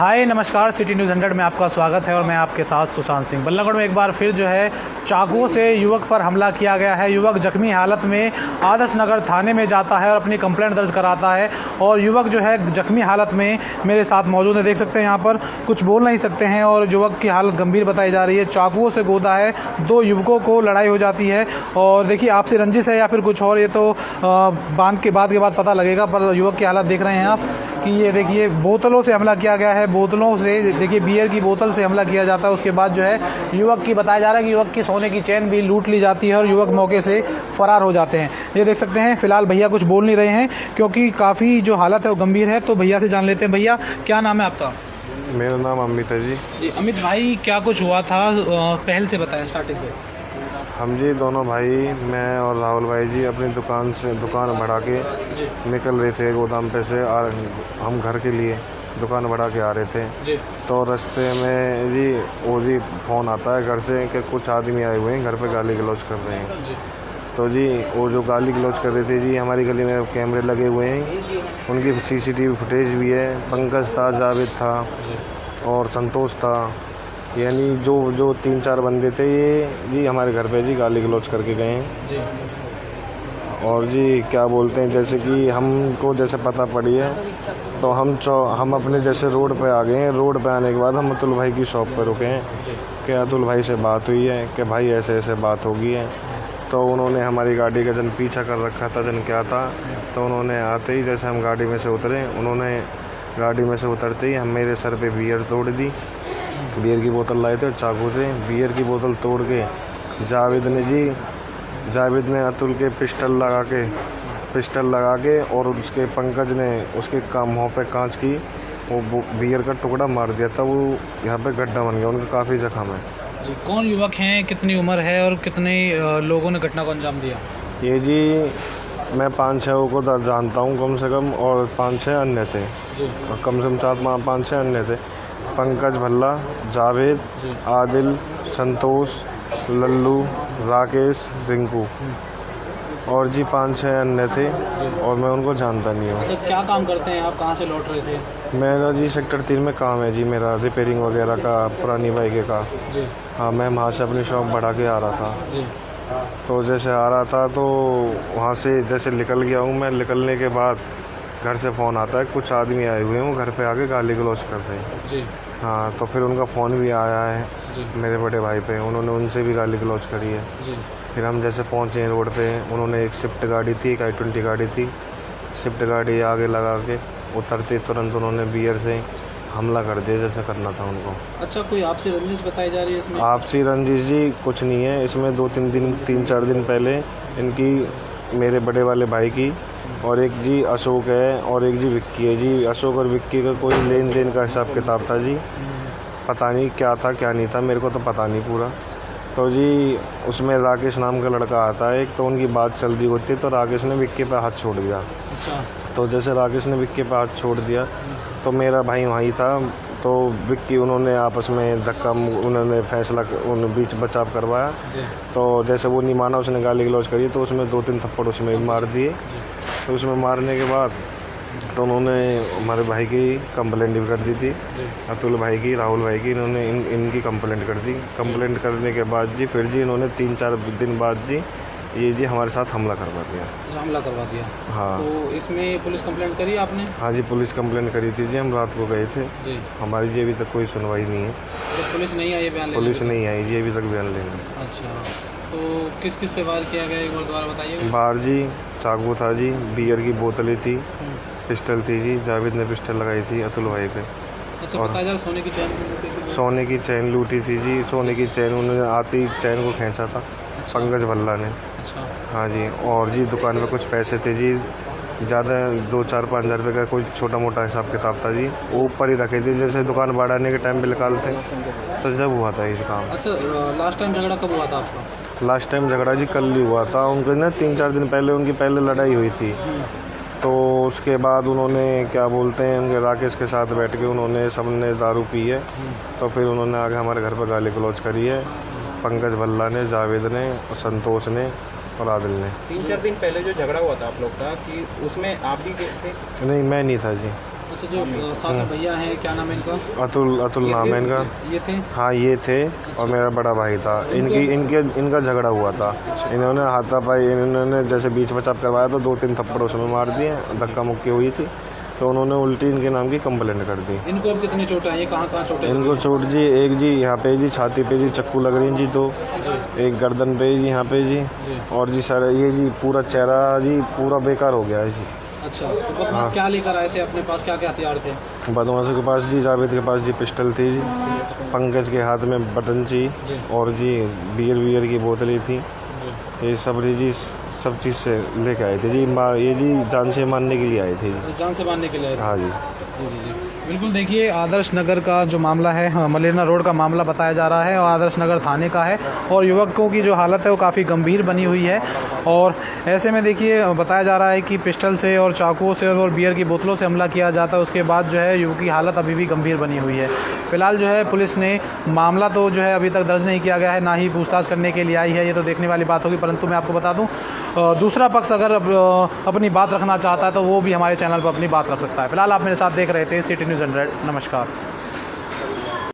हाय नमस्कार, city news 100 में आपका स्वागत है और मैं आपके साथ सुशांत सिंह। बल्लभगढ़ में एक बार फिर जो है चाकू से युवक पर हमला किया गया है। युवक जख्मी हालत में आदर्श नगर थाने में जाता है और अपनी कंप्लेंट दर्ज कराता है और युवक जो है जख्मी हालत में मेरे साथ मौजूद है। देख सकते हैं यहाँ पर कुछ बोल नहीं सकते हैं और युवक की हालत गंभीर बताई जा रही है। चाकुओं से गोदा है, दो युवकों को लड़ाई हो जाती है और देखिए आपसी रंजिश है या फिर कुछ और, ये तो बांध के बाद पता लगेगा। पर युवक की हालत देख रहे हैं आप कि ये देखिए बोतलों से हमला किया गया है। बोतलों से देखिए बियर की बोतल से हमला किया जाता है। उसके बाद जो है युवक की बताया जा रहा है कि युवक की सोने की चेन भी लूट ली जाती है और युवक मौके से फरार हो जाते हैं। ये देख सकते हैं फिलहाल भैया कुछ बोल नहीं रहे हैं क्योंकि काफ़ी जो हालत है वो गंभीर है। तो भैया से जान लेते हैं। भैया क्या नाम है आपका? मेरा नाम अमित है जी। अमित भाई, क्या कुछ हुआ था पहल से बताएं, स्टार्टिंग से। हम जी दोनों भाई, मैं और राहुल भाई जी अपनी दुकान बढ़ा के निकल रहे थे गोदाम पे से। हम घर के लिए दुकान बढ़ा के आ रहे थे जी। तो रास्ते में जी फ़ोन आता है घर से कि कुछ आदमी आए हुए हैं, घर पे गाली गलौज कर रहे हैं जी। तो जी वो जो गाली गलौज कर रहे थे जी, हमारी गली में कैमरे लगे हुए हैं, उनकी CCTV फुटेज भी है। पंकज था, जावेद था और संतोष था, यानी जो 3-4 बंदे थे ये जी हमारे घर पे जी गाली गलौज करके गए हैं जी। और जी क्या बोलते हैं, जैसे कि हमको जैसे पता पड़ी है तो हम अपने जैसे रोड पे आ गए हैं। रोड पे आने के बाद हम अतुल भाई की शॉप पर रुके हैं कि अतुल भाई से बात हुई है कि भाई ऐसे ऐसे बात हो गई है। तो उन्होंने हमारी गाड़ी का जन पीछा कर रखा था, जन क्या था। तो उन्होंने आते ही जैसे हम गाड़ी में से उतरे, उन्होंने गाड़ी में से उतरते ही हम मेरे सर पे बियर तोड़ दी। बियर की बोतल लाए थे और चाकू से बियर की बोतल तोड़ के जावेद ने अतुल के पिस्टल लगा के और उसके पंकज ने उसके मुँह पे कांच की वो बियर का टुकड़ा मार दिया था। वो यहाँ पे गड्ढा बन गया, उनका काफ़ी जख्म है जी। कौन युवक हैं, कितनी उम्र है और कितने लोगों ने घटना को अंजाम दिया? ये जी मैं 5-6 को जानता हूँ कम से कम, और 5-6 अन्य थे जी। कम से कम 4-5-6 अन्य थे। पंकज भल्ला, जावेद, आदिल, संतोष, लल्लू, राकेश, रिंकू और जी 5-6 अन्य थे और मैं उनको जानता नहीं हूँ। अच्छा, क्या काम करते हैं आप? कहाँ से लौट रहे थे? मेरा जी सेक्टर 3 में काम है जी, मेरा रिपेयरिंग वगैरह का, पुरानी बाइक का जी। हाँ, मैं वहाँ से अपनी शॉप बढ़ा के आ रहा था जी। तो जैसे आ रहा था तो वहाँ से जैसे निकल गया हूँ मैं। निकलने के बाद घर से फ़ोन आता है, कुछ आदमी आए हुए हैं, वो घर पे आके गाली गलौज कर रहे हैं जी। हाँ, तो फिर उनका फ़ोन भी आया है जी। मेरे बड़े भाई पे, उन्होंने उनसे भी गाली गलौज करी है जी। फिर हम जैसे पहुँचे रोड पे, उन्होंने एक स्विफ्ट गाड़ी थी, एक I-20 गाड़ी थी, स्विफ्ट गाड़ी आगे लगा के उतरते तुरंत उन्होंने बियर से हमला कर दिया जैसे करना था उनको। अच्छा, कोई आपसी रंजिश बताई जा रही है इसमें? आपसी रंजिश जी कुछ नहीं है इसमें। 3-4 दिन पहले इनकी मेरे बड़े वाले भाई की और एक जी अशोक है और एक जी विक्की है जी। अशोक और विक्की का कोई लेन देन का हिसाब किताब था जी, पता नहीं क्या था क्या नहीं था, मेरे को तो पता नहीं पूरा। तो जी उसमें राकेश नाम का लड़का आता है एक, तो उनकी बात चल रही होती है तो राकेश ने विक्की पे हाथ छोड़ दिया। अच्छा। तो जैसे राकेश ने विक्की पे हाथ छोड़ दिया तो मेरा भाई वहीं था, तो विक्की उन्होंने आपस में धक्का, उन्होंने फैसला बीच बचाव करवाया। तो जैसे वो नहीं माना, उसने गाली गलौज करी तो उसमें 2-3 थप्पड़ उसमें मार दिए। तो उसमें मारने के बाद तो उन्होंने हमारे भाई की कंप्लेंट भी कर दी थी, अतुल भाई की, राहुल भाई की। इन्होंने इनकी कंप्लेंट कर दी। कंप्लेंट करने के बाद जी फिर जी इन्होंने 3-4 दिन बाद जी ये जी हमारे साथ हमला करवा दिया। हमला करवा दिया? हाँ। तो इसमें पुलिस कंप्लेंट करी आपने? हाँ जी, पुलिस कंप्लेंट करी थी जी, हम रात को गए थे जी। हमारी जी अभी तक कोई सुनवाई नहीं है। तो पुलिस नहीं आई बयान लेने? पुलिस नहीं आई जी अभी तक बयान लेने। अच्छा, तो किस किस से वार किया गया एक बार दोबारा बताइए। बाहर जी चाकू था जी, बियर की बोतलें थी, पिस्टल थी जी, जावेद ने पिस्टल लगाई थी अतुल भाई पे। अच्छा, और बताया जा रहा सोने की चैन? सोने की चैन लूटी थी जी, सोने की चैन उन्होंने आती चैन को खींचा था पंकज भल्ला ने। अच्छा। हाँ जी, और जी दुकान में कुछ पैसे थे जी, ज़्यादा 2-4-5 हज़ार रुपये का कोई छोटा मोटा हिसाब किताब था जी, वो ऊपर ही रखे थे जैसे दुकान बढ़ाने के टाइम पे निकालते, तो जब हुआ था ये काम। अच्छा, लास्ट टाइम झगड़ा कब हुआ था आपका? लास्ट टाइम झगड़ा जी कल ही हुआ था। उनके ना 3-4 दिन पहले उनकी पहले लड़ाई हुई थी, तो उसके बाद उन्होंने क्या बोलते हैं उनके राकेश के साथ बैठ के उन्होंने सबने दारू पी है, तो फिर उन्होंने आगे हमारे घर पर गाली गलौज करी है, पंकज भल्ला ने, जावेद ने, संतोष ने और आदिल ने। 3-4 दिन पहले जो झगड़ा हुआ था आप लोग का, कि उसमें आप भी गए थे? नहीं, मैं नहीं था जी। अच्छा, जो साथ में भैया हैं, क्या नाम है इनका? अतुल नाम है इनका। ये थे? हाँ ये थे, और मेरा बड़ा भाई था। इनका झगड़ा हुआ था। इन्होंने हाथापाई, इन्होंने जैसे बीच बचाव करवाया तो 2-3 थप्पड़ उसमें मार दिए, धक्का मुक्की हुई थी, तो उन्होंने उल्टी इनके नाम की कंप्लेंट कर दी। इनको अब कितनी चोट आई है, कहाँ चोट है? इनको चोट जी, एक जी यहाँ पे जी छाती पे जी चक्कू लग रही जी 2, एक गर्दन पे जी यहाँ पे जी, और जी सर ये जी पूरा चेहरा जी पूरा बेकार हो गया है जी। अच्छा, तो बदमाश क्या लेकर आए थे अपने पास, क्या क्या हथियार थे? बदमाशों के पास जी, जावेद के पास जी पिस्टल थी जी, पंकज के हाथ में बटन जी, और जी बियर की बोतलें थी, ये सब जी सब चीज़ से लेके आए थे जी। ये जी जान से मारने के लिए आए थे जी। जान से मारने के लिए? हाँ जी। जी जी जी, बिल्कुल। देखिए, आदर्श नगर का जो मामला है, मलेरना रोड का मामला बताया जा रहा है और आदर्श नगर थाने का है, और युवकों की जो हालत है वो काफ़ी गंभीर बनी हुई है। और ऐसे में देखिए बताया जा रहा है कि पिस्टल से और चाकुओं से और बियर की बोतलों से हमला किया जाता है, उसके बाद जो है युवक की हालत अभी भी गंभीर बनी हुई है। फिलहाल जो है पुलिस ने मामला तो जो है अभी तक दर्ज नहीं किया गया है, ना ही पूछताछ करने के लिए आई है, ये तो देखने वाली बात होगी। परंतु मैं आपको बता दूं, दूसरा पक्ष अगर अपनी बात रखना चाहता है तो वो भी हमारे चैनल पर अपनी बात रख सकता है। फिलहाल आप मेरे साथ देख रहे थे सिटी न्यूज़ 100। नमस्कार।